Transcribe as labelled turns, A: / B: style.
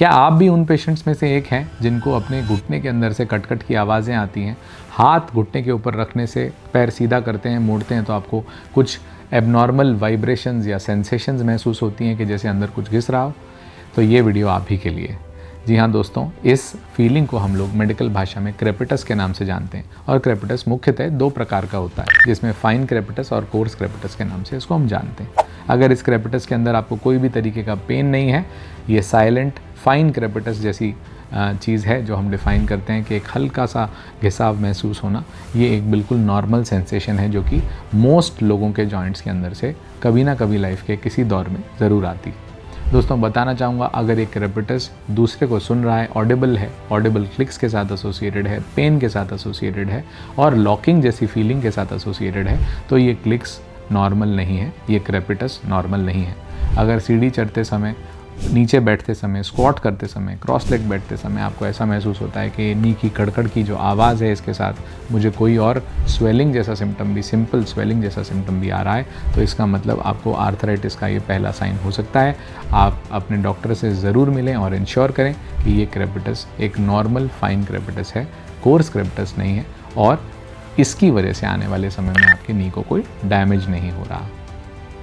A: क्या आप भी उन पेशेंट्स में से एक हैं जिनको अपने घुटने के अंदर से कट-कट की आवाज़ें आती हैं? हाथ घुटने के ऊपर रखने से पैर सीधा करते हैं, मोड़ते हैं तो आपको कुछ एबनॉर्मल वाइब्रेशंस या सेंसेशंस महसूस होती हैं कि जैसे अंदर कुछ घिस रहा हो? तो ये वीडियो आप ही के लिए। जी हाँ दोस्तों, इस फीलिंग को हम लोग मेडिकल भाषा में क्रेपिटस के नाम से जानते हैं और क्रेपिटस मुख्यतः 2 प्रकार का होता है, जिसमें फाइन क्रेपिटस और कोर्स क्रेपिटस के नाम से इसको हम जानते हैं। अगर इस क्रेपिटस के अंदर आपको कोई भी तरीके का पेन नहीं है, ये साइलेंट फाइन क्रेपिटस जैसी चीज़ है जो हम डिफ़ाइन करते हैं कि एक हल्का सा घिसाव महसूस होना, ये एक बिल्कुल नॉर्मल सेंसेशन है जो कि मोस्ट लोगों के जॉइंट्स के अंदर से कभी ना कभी लाइफ के किसी दौर में ज़रूर आती है। दोस्तों बताना चाहूँगा, अगर एक क्रेपिटस दूसरे को सुन रहा है, ऑडिबल है, ऑडिबल क्लिक्स के साथ एसोसिएटेड है, पेन के साथ एसोसिएटेड है और लॉकिंग जैसी फीलिंग के साथ एसोसिएटेड है, तो ये क्लिक्स नॉर्मल नहीं है, ये क्रेपिटस नॉर्मल नहीं है। अगर सीढ़ी चढ़ते समय, नीचे बैठते समय, स्क्वाट करते समय, क्रॉस लेग बैठते समय आपको ऐसा महसूस होता है कि नी की कड़कड़ की जो आवाज़ है, इसके साथ मुझे कोई और स्वेलिंग जैसा सिम्टम भी, सिंपल स्वेलिंग जैसा सिम्टम भी आ रहा है, तो इसका मतलब आपको आर्थराइटिस का ये पहला साइन हो सकता है। आप अपने डॉक्टर से ज़रूर मिलें और इंश्योर करें कि ये क्रेपिटस एक नॉर्मल फाइन क्रेपिटस है, कोर्स क्रेपिटस नहीं है और इसकी वजह से आने वाले समय में आपकी नी को कोई डैमेज नहीं हो रहा।